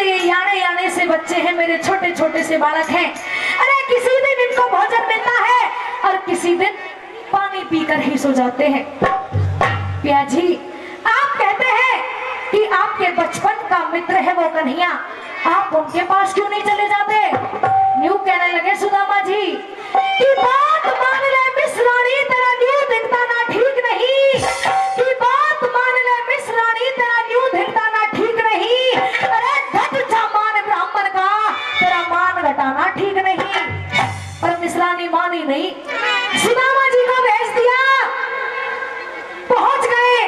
ये याने याने से बच्चे हैं, मेरे छोटे छोटे से बालक हैं। अरे किसी दिन इनको भोजन मिलता है और किसी दिन पानी पीकर ही सो जाते हैं। पिया जी, आप कहते हैं कि आपके बचपन का मित्र है वो कन्हैया, आप उनके पास क्यों नहीं चले जाते? न्यू कहने लगे सुदामा जी कि बात मान ले मिस रानी, तेरा न्यू दिखता ना ठीक नहीं, कि बात मान ले मिस रानी, तेरा न्यू दिखता ना ठीक नहीं। अरे घट जा मान ब्राह्मण का, तेरा मान घटाना ठीक नहीं। पर मिस रानी मानी नहीं, सुदामा जी को भेज दिया। पहुंच गए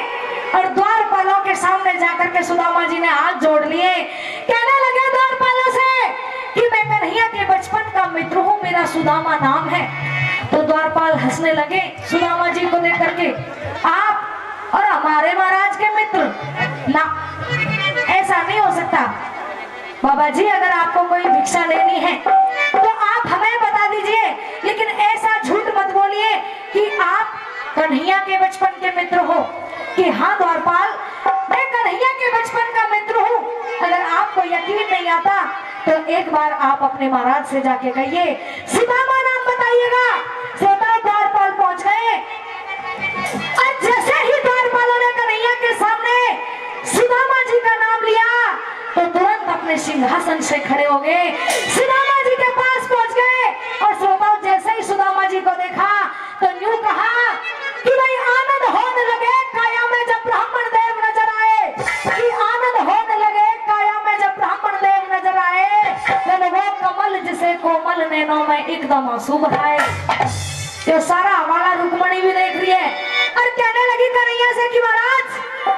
और द्वारपालों के सामने जाकर के सुदामा जी ने हाथ जोड़ लिए। कहने लगे द्वारपालों से कि मैं कन्हैया के बचपन का मित्र हूँ, मेरा सुदामा नाम है। तो द्वारपाल हंसने लगे सुदामा जी को देख करके, आप और हमारे महाराज के मित्र ना, ऐसा नहीं हो सकता। बाबा जी, अगर आपको कोई भिक्षा लेनी है तो आप हमें बता दीजिए, लेकिन ऐसा झूठ मत बोलिए कि आप कन्हैया के बचपन के मित्र हो। कि हाँ द्वारपाल, मैं कन्हैया के बचपन का मित्र हूँ। अगर आपको यकीन नहीं आता तो एक बार आप अपने महाराज से जाके कहिए, सुदामा नाम बताइएगा। श्रोता द्वारपाल पहुंच गए और जैसे ही द्वारपालों ने कन्हैया के सामने सुदामा जी का नाम लिया तो तुरंत अपने सिंहासन से खड़े हो गए, सुदामा जी के पास पहुंच गए। और श्रोताओं, जैसे ही सुदामा जी को देखा तो यूं कहा कि भाई आनंद होने लगे काया में जब ब्राह्मण देव नजर आए, कि आनंद होने लगे काया में जब ब्राह्मण देव नजर आए। वो कमल जिसे कोमल नैनों में एकदम आंसू बहाए। ये सारा हमारा रुक्मणी भी देख रही है और कहने लगी कन्हैया से कि महाराज,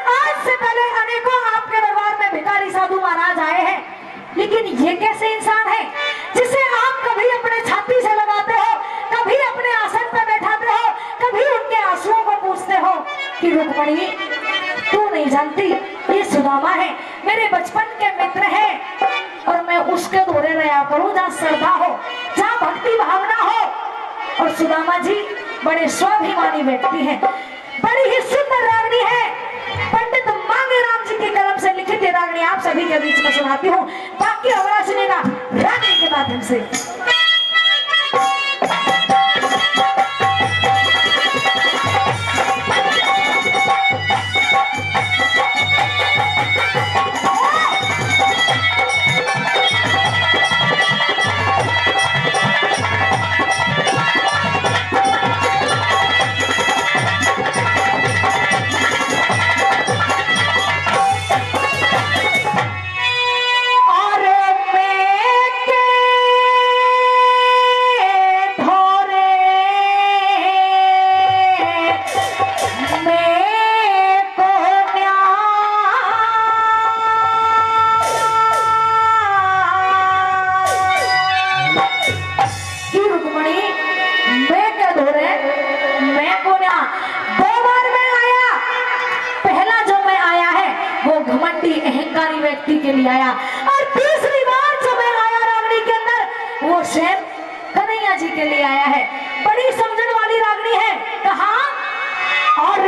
आज से पहले अनेकों आपके दरबार में भिखारी साधु महाराज आए हैं, लेकिन ये कैसे इंसान है जिसे आप कभी अपने छाती से लगाते हो, कभी अपने आसन पर बैठाते हो, कभी उनके आंसुओं को पूछते हो कि रुक्मणी तू नहीं जानती, ये सुदामा है, मेरे बचपन के मित्र है और मैं उसके दौरे रहा करूं जहाँ श्रद्धा हो, जहाँ भक्ति भावना हो। और सुदामा जी बड़े स्वाभिमानी व्यक्ति हैं, बड़ी ही सुंदर रागनी है। पंडित मांगेराम जी की कलम से लिखित ये रागनी आप सभी के बीच में सुनाती हूँ, बाकी हमारा सुनेगा रागनी के माध्यम से। व्यक्ति के लिए आया और तीसरी बार जो मैं आया रागनी के अंदर वो स्वयं कन्हैया जी के लिए आया है। बड़ी समझण वाली रागनी है। कहा और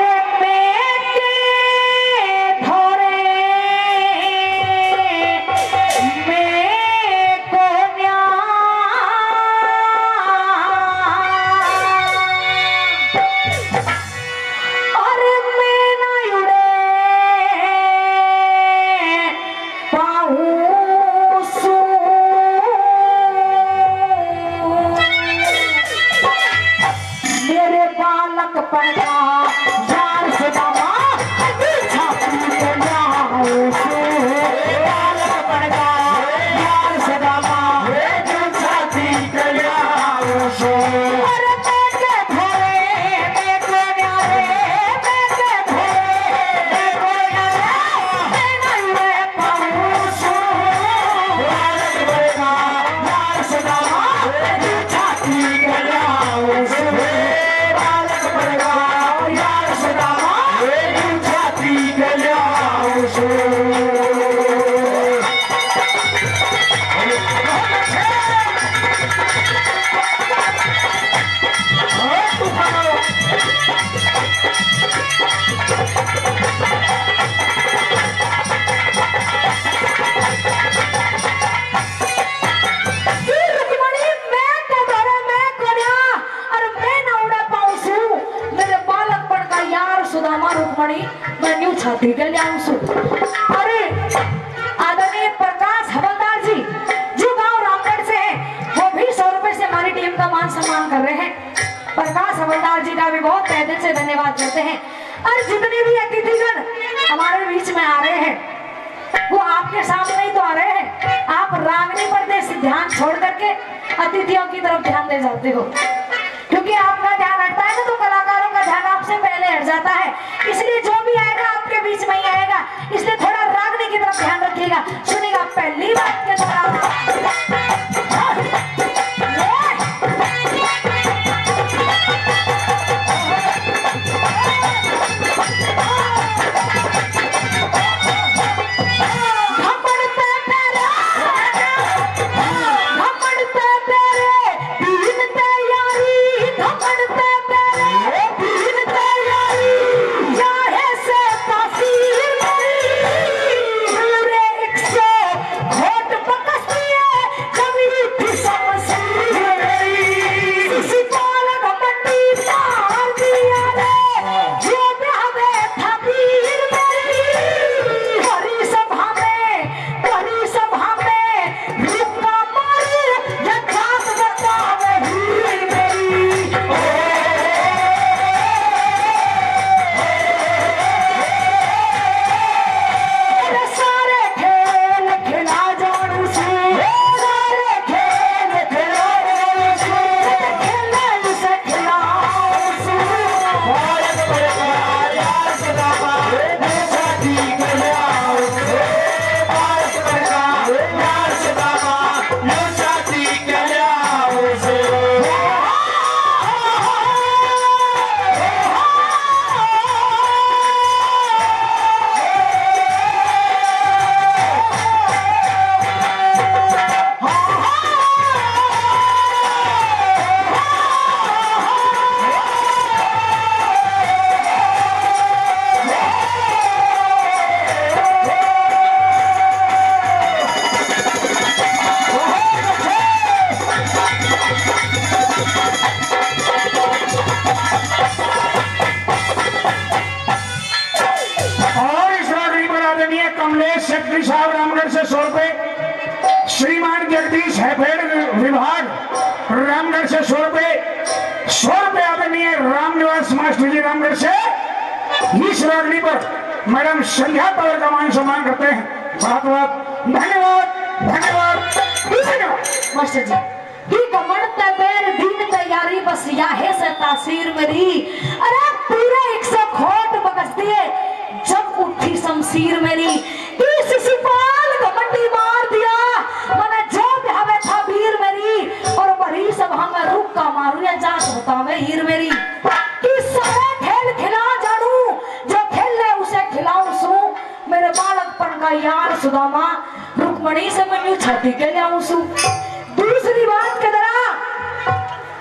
से धन्यवाद करते हैं। और जितने भी अतिथिगण हमारे बीच में आ रहे हैं वो आपके सामने ही तो आ रहे हैं। आप रागनी पर से ध्यान छोड़ करके अतिथियों की तरफ ध्यान दे जाते हो, क्योंकि आपका ध्यान हटता है ना तो कलाकारों का ध्यान आपसे पहले हट जाता है। इसलिए जो भी आएगा आपके बीच में ही आएगा, इसलिए थोड़ा रागनी की तरफ ध्यान रखिएगा। सुनिएगा पहली बात के दौरान श्रीमान जगदीश हैफेड विभाग रामगढ़ से 100 रुपए, 100 रुपए आदरणीय रामनिवास मास्टर जी रामगढ़ से इस रागनी पर मैडम संध्या पवार का मान सम्मान करते हैं। बहुत बहुत धन्यवाद धन्यवाद। मास्टर जी ही कमर तैयार दिन तैयारी बस याहे से तासीर मेरी, अरे पूरे 100 खोट बकस दिए जब उठी शमशीर मेरी। इस सिपाल घमंडी मार दिया मैंने जो हवे था वीर मेरी, और बड़ी सभा में रुक का मारू या जात होता मैं हीर मेरी। कि सारे खेल खिला जानू जो खेले उसे खिलाऊं सू, मेरे बालकपन का यार सुदामा रुक्मणी से मैं यूं छाती के लियाऊं सू। दूसरी बात के तरह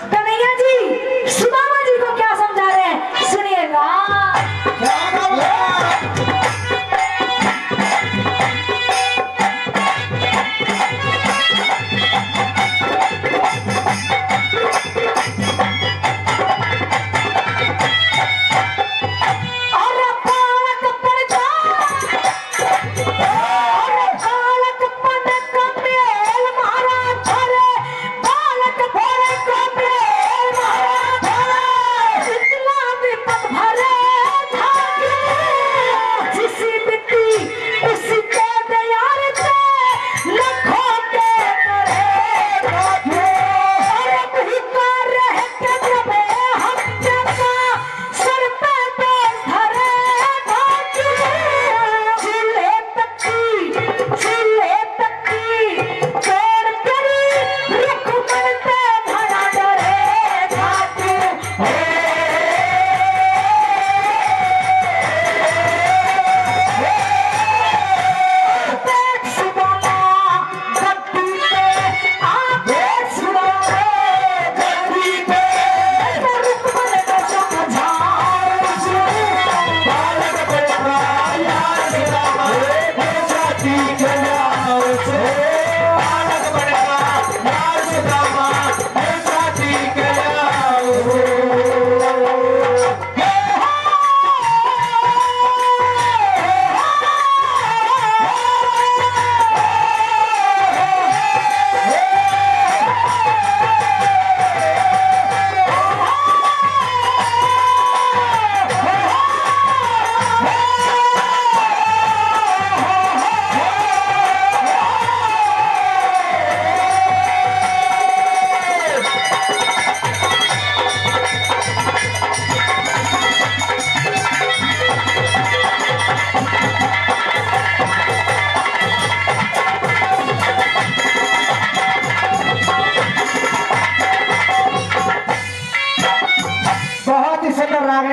कन्हैया जी सुदामा जी को क्या समझा रहे हैं सुनिएगा। भरे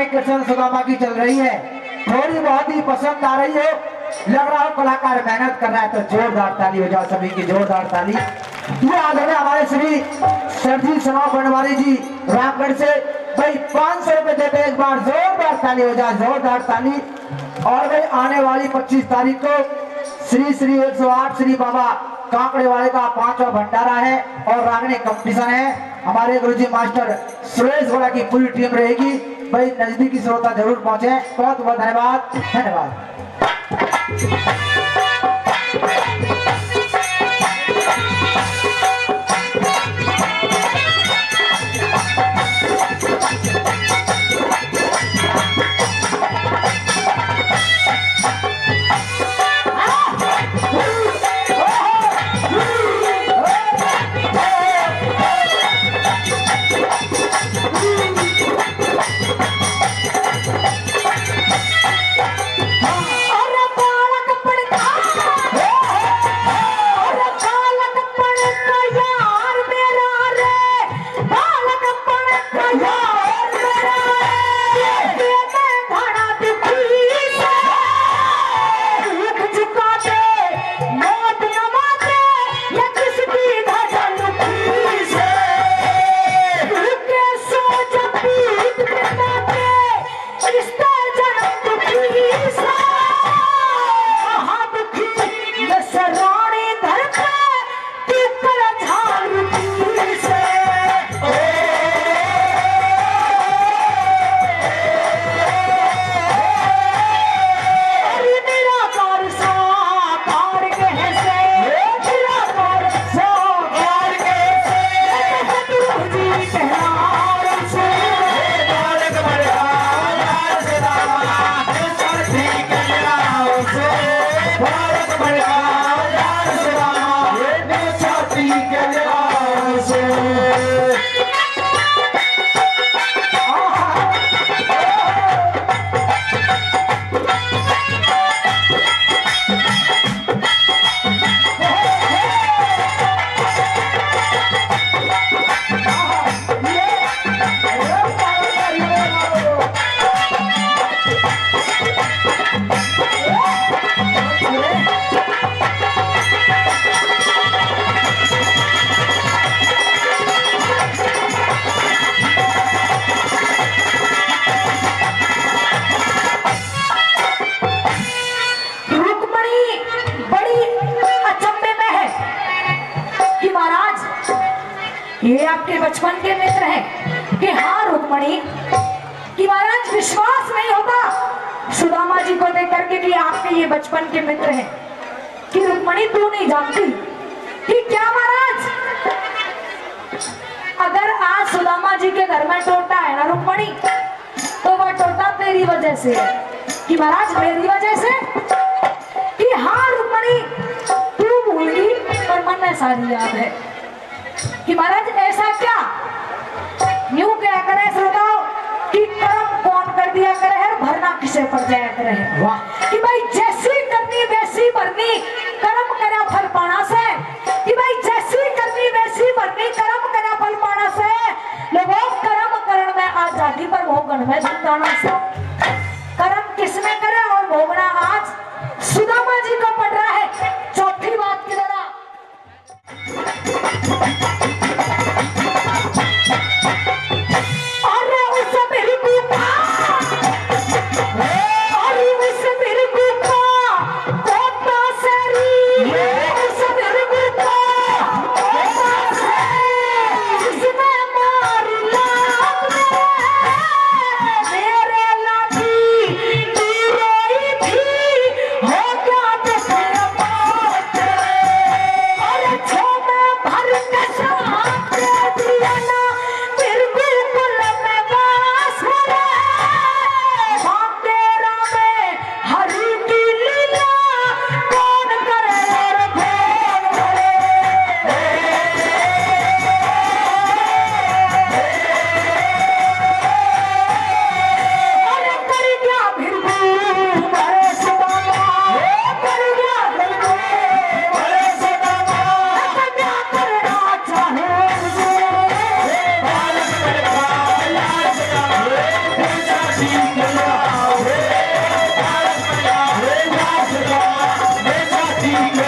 कृष्ण सुदामा की चल रही है, थोड़ी बहुत ही पसंद आ रही हो, लग रहा हो कलाकार मेहनत कर रहा है, तो जोरदार ताली हो जाओ सभी की, जोरदार ताली। ये आदरणीय हमारे श्री सरजी सनाव बनवारी जी रामगढ़ से भाई 500 रुपए देते एक बार, जोरदार ताली हो जाए, जोरदार ताली। और भाई आने वाली 25 तारीख को श्री श्री 108 श्री बाबा कांकड़े वाले का 5वां भंडारा है और रागनी कंपटीशन है। हमारे गुरुजी मास्टर सुरेश गोड़ा की पूरी टीम रहेगी, भाई नजदीकी श्रोता जरूर पहुंचे। बहुत बहुत धन्यवाद, धन्यवाद। ये आपके बचपन के मित्र हैं कि हाँ रुक्मणी, कि महाराज विश्वास नहीं होता सुदामा जी को देख करके कि आपके ये बचपन के मित्र हैं, कि रुक्मणी तू नहीं जानती कि क्या महाराज, अगर आज सुदामा जी के घर में टोटा है ना रुक्मणी, तो वह टोटा तेरी वजह से है। कि महाराज मेरी वजह से, कि हाँ रुक्मणी तू भूल गई पर मन में सारी याद है। कि महाराज ऐसा क्या, न्यू क्या करे श्रोताओ, कि कर्म कौन कर दिया करे है, भरना किसे पड़ जाया करे है। वाह, कि भाई जैसी करनी वैसी भरनी, कर्म करा फल पाना से। कि भाई जैसी करनी वैसी भरनी, कर्म करा फल पाना से। लोगों कर्म करण में आजादी पर भोगन में जिंदाना से। कर्म किसने करे और भोगना आज सुदामा जी को पड़ रहा है। चौथी बात की जरा के